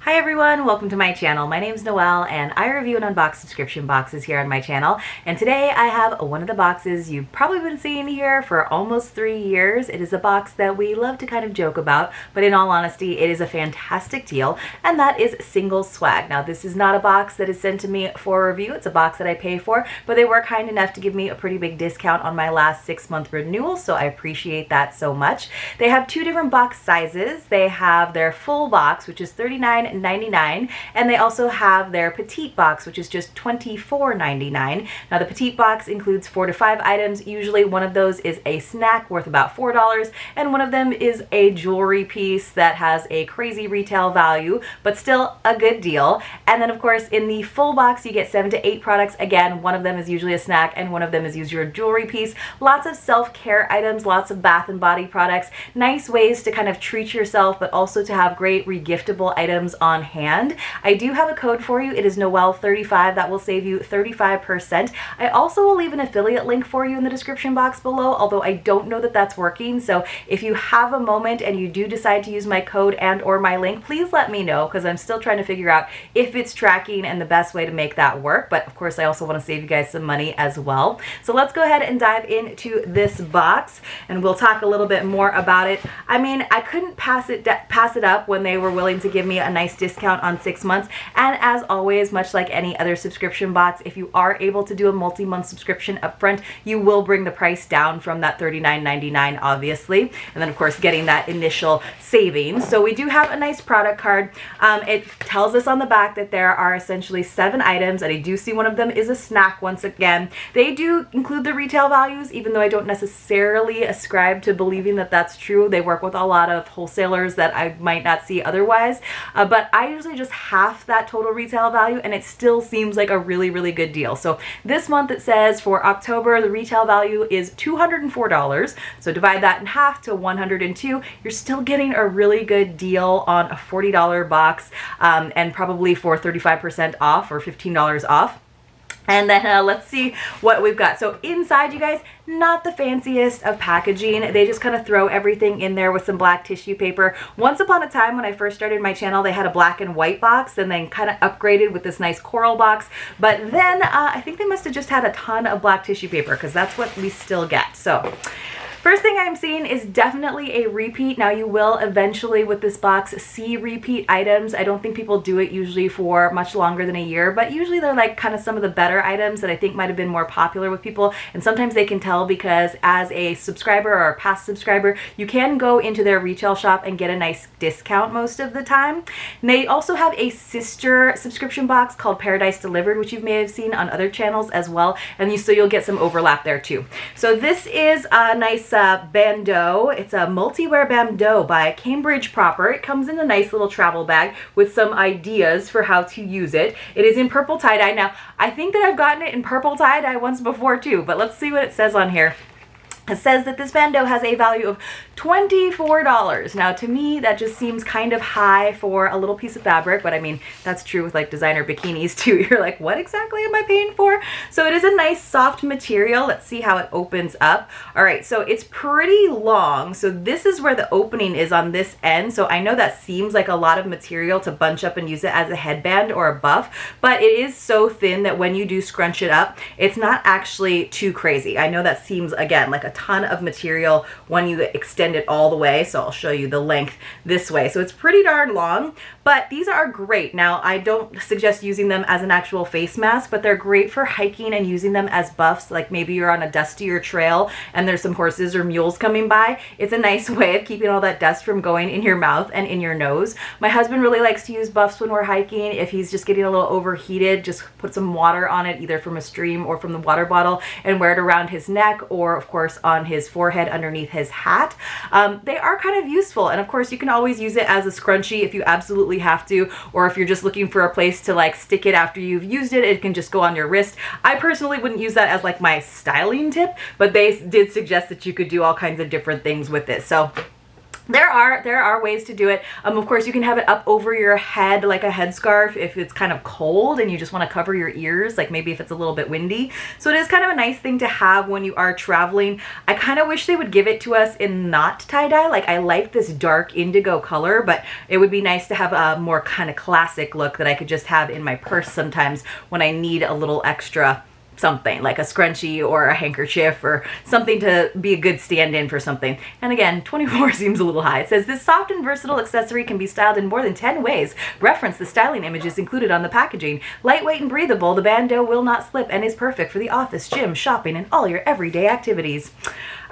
Hi everyone, welcome to my channel. My name is Noelle and I review and unbox subscription boxes here on my channel. And today I have one of the boxes you've probably been seeing here for almost 3 years. It is a box that we love to kind of joke about, but in all honesty, it is a fantastic deal, and that is single swag. Now, this is not a box that is sent to me for review. It's a box that I pay for, but they were kind enough to give me a pretty big discount on my last 6-month renewal, so I appreciate that so much. They have 2 different box sizes. They have their full box, which is $39.99, and they also have their petite box, which is just $24.99. Now, the petite box includes 4 to 5 items. Usually one of those is a snack worth about $4, and one of them is a jewelry piece that has a crazy retail value, but still a good deal. And then, of course, in the full box, you get 7 to 8 products. Again, one of them is usually a snack, and one of them is usually your jewelry piece. Lots of self-care items, lots of bath and body products, nice ways to kind of treat yourself, but also to have great regiftable items on hand. I do have a code for you. It is Noelle35. That will save you 35%. I also will leave an affiliate link for you in the description box below, although I don't know that that's working. So if you have a moment and you do decide to use my code and or my link, please let me know, because I'm still trying to figure out if it's tracking and the best way to make that work. But of course, I also want to save you guys some money as well. So let's go ahead and dive into this box and we'll talk a little bit more about it. I mean, I couldn't pass it up when they were willing to give me a nice discount on 6 months. And as always, much like any other subscription box, if you are able to do a multi-month subscription up front, you will bring the price down from that $39.99, obviously. And then, of course, getting that initial savings. So we do have a nice product card. It tells us on the back that there are essentially 7 items, and I do see one of them is a snack once again. They do include the retail values, even though I don't necessarily ascribe to believing that that's true. They work with a lot of wholesalers that I might not see otherwise, but I usually just half that total retail value, and it still seems like a really, really good deal. So this month it says for October, the retail value is $204. So divide that in half to 102. You're still getting a really good deal on a $40 box, and probably for 35% off or $15 off. And then let's see what we've got. So inside, you guys, not the fanciest of packaging. They just kind of throw everything in there with some black tissue paper. Once upon a time, when I first started my channel, they had a black and white box, and then kind of upgraded with this nice coral box. But then I think they must have just had a ton of black tissue paper, because that's what we still get. So first thing I'm seeing is definitely a repeat. Now, you will eventually with this box see repeat items. I don't think people do it usually for much longer than a year, but usually they're like kind of some of the better items that I think might have been more popular with people. And sometimes they can tell, because as a subscriber or a past subscriber, you can go into their retail shop and get a nice discount most of the time. And they also have a sister subscription box called Paradise Delivered, which you may have seen on other channels as well. And so you'll get some overlap there too. So this is a nice bandeau. It's a multi-wear bandeau by Cambridge Proper. It comes in a nice little travel bag with some ideas for how to use it. It is in purple tie-dye. Now, I think that I've gotten it in purple tie-dye once before too, but let's see what it says on here. It says that this bandeau has a value of $24. Now, to me, that just seems kind of high for a little piece of fabric, but I mean, that's true with like designer bikinis too. You're like, what exactly am I paying for? So it is a nice soft material. Let's see how it opens up. All right, so it's pretty long. So this is where the opening is on this end. So I know that seems like a lot of material to bunch up and use it as a headband or a buff, but it is so thin that when you do scrunch it up, it's not actually too crazy. I know that seems, again, like a ton of material when you extend it all the way. So I'll show you the length this way. So it's pretty darn long, but these are great. Now, I don't suggest using them as an actual face mask, but they're great for hiking and using them as buffs. Like maybe you're on a dustier trail and there's some horses or mules coming by. It's a nice way of keeping all that dust from going in your mouth and in your nose. My husband really likes to use buffs when we're hiking. If he's just getting a little overheated, just put some water on it, either from a stream or from the water bottle, and wear it around his neck, or of course on his forehead underneath his hat. They are kind of useful, and of course you can always use it as a scrunchie if you absolutely have to, or if you're just looking for a place to like stick it after you've used it. It can just go on your wrist. I personally wouldn't use that as like my styling tip, but they did suggest that you could do all kinds of different things with it. So There are ways to do it. Of course, you can have it up over your head like a headscarf if it's kind of cold and you just want to cover your ears, like maybe if it's a little bit windy. So it is kind of a nice thing to have when you are traveling. I kind of wish they would give it to us in not tie-dye. Like, I like this dark indigo color, but it would be nice to have a more kind of classic look that I could just have in my purse sometimes when I need a little extra something, like a scrunchie or a handkerchief or something to be a good stand-in for something. And again, 24 seems a little high. It says, this soft and versatile accessory can be styled in more than 10 ways. Reference the styling images included on the packaging. Lightweight and breathable, the bandeau will not slip and is perfect for the office, gym, shopping, and all your everyday activities.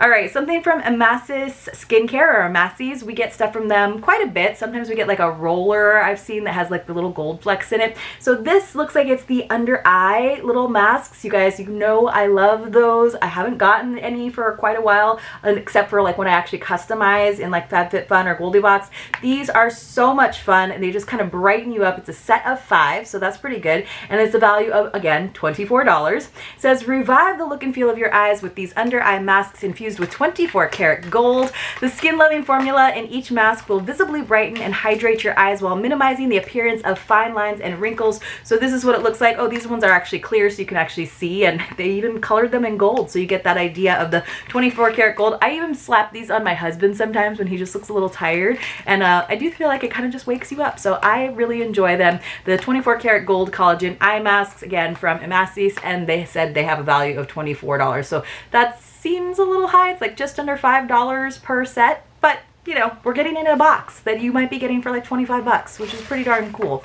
All right, something from Emassis skincare, or Emassis. We get stuff from them quite a bit. Sometimes we get like a roller I've seen that has like the little gold flecks in it. So this looks like it's the under eye little masks. You guys, you know I love those. I haven't gotten any for quite a while, except for like when I actually customize in like FabFitFun or Goldilocks. These are so much fun, and they just kind of brighten you up. It's a set of 5, so that's pretty good. And it's a value of, again, $24. It says, revive the look and feel of your eyes with these under eye masks infused with 24 karat gold. The skin-loving formula in each mask will visibly brighten and hydrate your eyes while minimizing the appearance of fine lines and wrinkles. So this is what it looks like. Oh, these ones are actually clear, so you can actually see, and they even colored them in gold, so you get that idea of the 24 karat gold. I even slap these on my husband sometimes when he just looks a little tired, and I do feel like it kind of just wakes you up, so I really enjoy them. The 24 karat gold collagen eye masks, again from Emassis, and they said they have a value of $24, so that seems a little high. It's like just under $5 per set, but you know, we're getting in a box that you might be getting for like 25 bucks, which is pretty darn cool.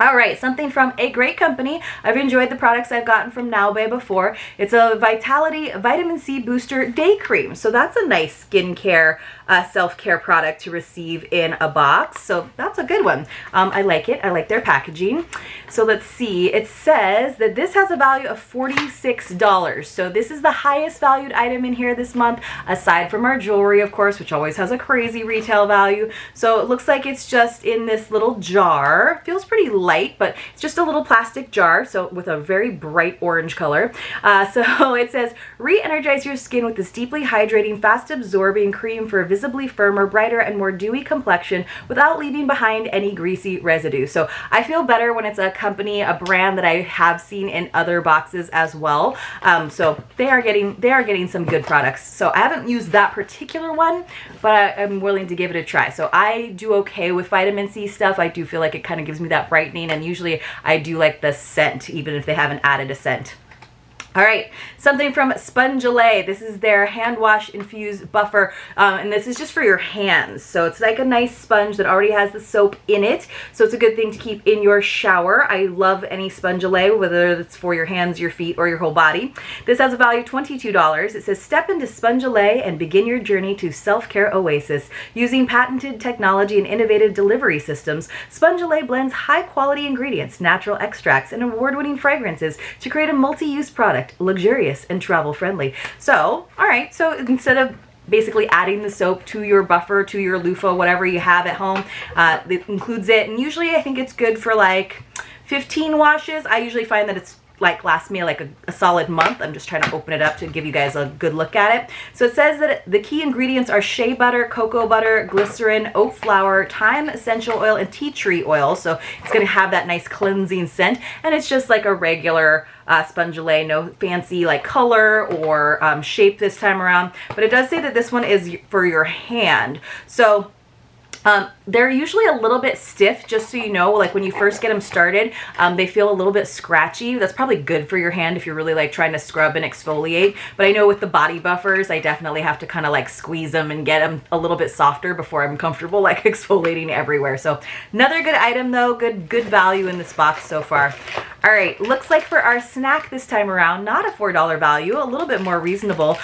All right, something from a great company. I've enjoyed the products I've gotten from Naube before. It's a Vitality Vitamin C Booster Day Cream. So that's a nice skincare, self-care product to receive in a box. So that's a good one. I like it. I like their packaging. So let's see. It says that this has a value of $46. So this is the highest valued item in here this month, aside from our jewelry, of course, which always has a crazy retail value. So it looks like it's just in this little jar. Feels pretty light, but it's just a little plastic jar, so with a very bright orange color. So it says, re-energize your skin with this deeply hydrating, fast-absorbing cream for a visibly firmer, brighter, and more dewy complexion without leaving behind any greasy residue. So I feel better when it's a company, a brand that I have seen in other boxes as well. So they are getting some good products. So I haven't used that particular one, but I'm willing to give it a try. So I do okay with vitamin C stuff. I do feel like it kind of gives me that brightening, and usually I do like the scent, even if they haven't added a scent. All right, something from Spongeelle. This is their hand wash infused buffer, and this is just for your hands. So it's like a nice sponge that already has the soap in it, so it's a good thing to keep in your shower. I love any Spongeelle, whether it's for your hands, your feet, or your whole body. This has a value of $22. It says, step into Spongeelle and begin your journey to self-care oasis. Using patented technology and innovative delivery systems, Spongeelle blends high-quality ingredients, natural extracts, and award-winning fragrances to create a multi-use product, luxurious and travel friendly. So, all right, so instead of basically adding the soap to your buffer, to your loofah, whatever you have at home, it includes it. And usually I think it's good for like 15 washes. I usually find that it's like lasts me like a solid month. I'm just trying to open it up to give you guys a good look at it. So it says that the key ingredients are shea butter, cocoa butter, glycerin, oat flour, thyme essential oil, and tea tree oil. So it's going to have that nice cleansing scent, and it's just like a regular Spongeelle, no fancy like color or shape this time around. But it does say that this one is for your hand. So they're usually a little bit stiff, just so you know, like when you first get them started, they feel a little bit scratchy. That's probably good for your hand if you're really like trying to scrub and exfoliate. But I know with the body buffers, I definitely have to kind of like squeeze them and get them a little bit softer before I'm comfortable like exfoliating everywhere. So another good item though, good value in this box so far. All right, looks like for our snack this time around, not a $4 value, a little bit more reasonable.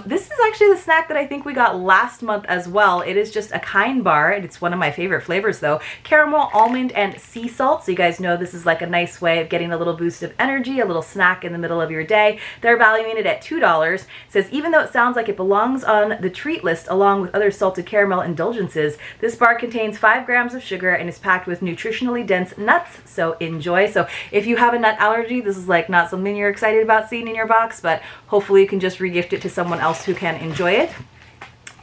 This is actually the snack that I think we got last month as well. It is just a Kind bar, and it's one of my favorite flavors though. Caramel, almond, and sea salt. So you guys know this is like a nice way of getting a little boost of energy, a little snack in the middle of your day. They're valuing it at $2. It says, even though it sounds like it belongs on the treat list along with other salted caramel indulgences, this bar contains 5 grams of sugar and is packed with nutritionally dense nuts, so enjoy. So if you have a nut allergy, this is like not something you're excited about seeing in your box, but hopefully you can just regift it to someone else who can enjoy it.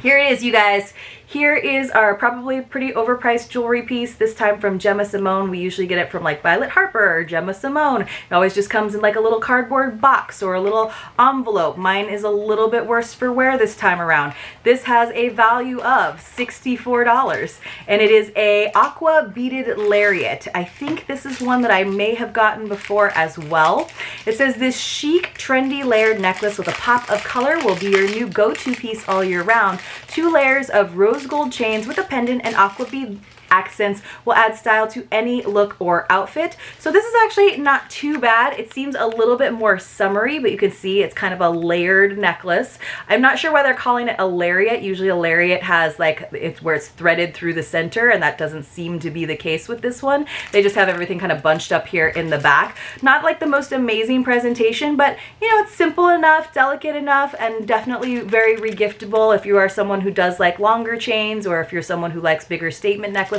Here it is, you guys. here is our probably pretty overpriced jewelry piece, this time from Gemma Simone. We usually get it from like Violet Harper or Gemma Simone. It always just comes in like a little cardboard box or a little envelope. Mine is a little bit worse for wear this time around. This has a value of $64, and it is a aqua beaded lariat. I think this is one that I may have gotten before as well. It says this chic, trendy layered necklace with a pop of color will be your new go-to piece all year round. 2 layers of rose gold chains with a pendant and aqua bead accents will add style to any look or outfit. So this is actually not too bad. It seems a little bit more summery, but you can see it's kind of a layered necklace. I'm not sure why they're calling it a lariat. Usually a lariat has like, it's where it's threaded through the center, and that doesn't seem to be the case with this one. They just have everything kind of bunched up here in the back. Not like the most amazing presentation, but you know, it's simple enough, delicate enough, and definitely very regiftable if you are someone who does like longer chains, or if you're someone who likes bigger statement necklaces.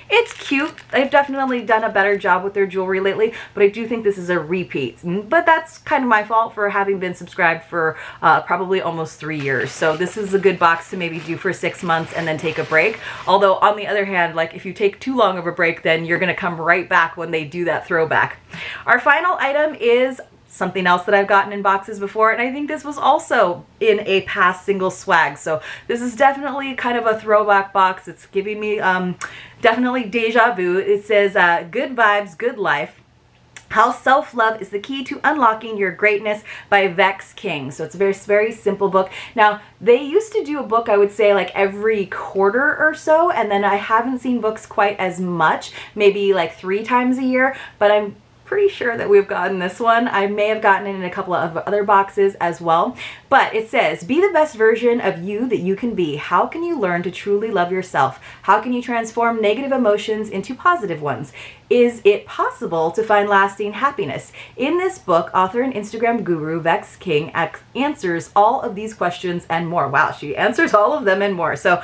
It's cute. They've definitely done a better job with their jewelry lately, but I do think this is a repeat. But that's kind of my fault for having been subscribed for probably almost 3 years. So this is a good box to maybe do for 6 months and then take a break. Although on the other hand, like if you take too long of a break, then you're going to come right back when they do that throwback. Our final item is something else that I've gotten in boxes before, and I think this was also in a past single swag. So this is definitely kind of a throwback box. It's giving me definitely deja vu. It says good vibes, good life. How Self-Love is the Key to Unlocking Your Greatness by Vex King. So it's a very, very simple book. Now, they used to do a book, I would say, like every quarter or so, and then I haven't seen books quite as much, maybe like 3 times a year, but I'm pretty sure that we've gotten this one. I may have gotten it in a couple of other boxes as well. But it says, be the best version of you that you can be. How can you learn to truly love yourself? How can you transform negative emotions into positive ones? Is it possible to find lasting happiness? In this book, author and Instagram guru Vex King answers all of these questions and more. Wow, she answers all of them and more. So,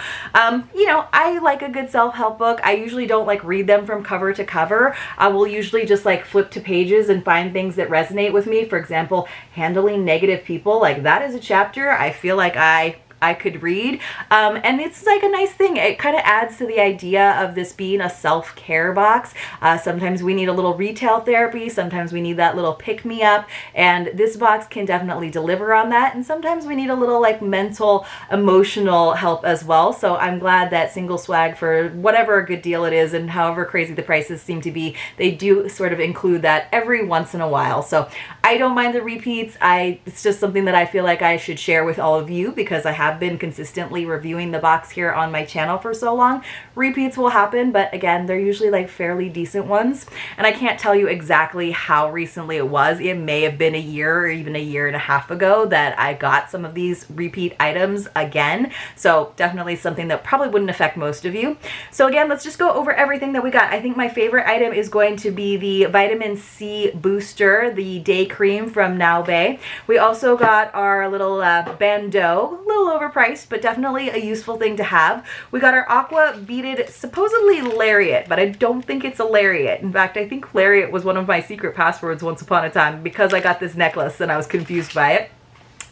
you know, I like a good self-help book. I usually don't like read them from cover to cover. I will usually just like flip to pages and find things that resonate with me. For example, handling negative people. Like that is a chapter I feel like I could read, and it's like a nice thing. It kind of adds to the idea of this being a self-care box. Sometimes we need a little retail therapy, sometimes we need that little pick-me-up, and this box can definitely deliver on that, and sometimes we need a little like mental, emotional help as well. So I'm glad that Single Swag, for whatever a good deal it is and however crazy the prices seem to be, they do sort of include that every once in a while. So I don't mind the repeats. It's just something that I feel like I should share with all of you because I have been consistently reviewing the box here on my channel for so long. Repeats will happen, but again, they're usually like fairly decent ones. And I can't tell you exactly how recently it was. It may have been a year or even a year and a half ago that I got some of these repeat items again. So definitely something that probably wouldn't affect most of you. So again, let's just go over everything that we got. I think my favorite item is going to be the vitamin C booster, the day cream from Now Bay. We also got our little bandeau, a little overpriced, but definitely a useful thing to have. We got our aqua beaded, supposedly lariat, but I don't think it's a lariat. In fact, I think lariat was one of my secret passwords once upon a time because I got this necklace and I was confused by it.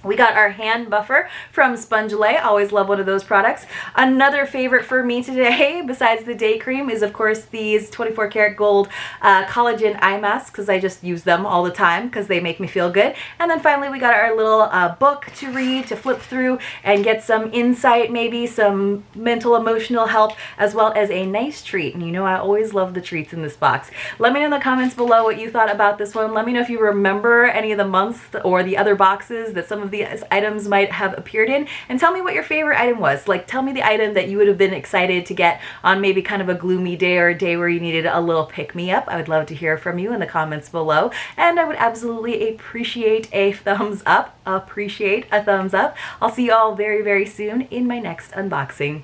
We got our hand buffer from Spongeelle. Always love one of those products. Another favorite for me today, besides the day cream, is of course these 24 karat gold collagen eye masks, because I just use them all the time because they make me feel good. And then finally we got our little book to read, to flip through and get some insight, maybe some mental emotional help, as well as a nice treat. And you know I always love the treats in this box. Let me know in the comments below what you thought about this one. Let me know if you remember any of the months or the other boxes that some of these items might have appeared in, and tell me what your favorite item was. Like, tell me the item that you would have been excited to get on maybe kind of a gloomy day or a day where you needed a little pick-me-up. I would love to hear from you in the comments below, and I would absolutely appreciate a thumbs up. Appreciate a thumbs up. I'll see you all very, very soon in my next unboxing.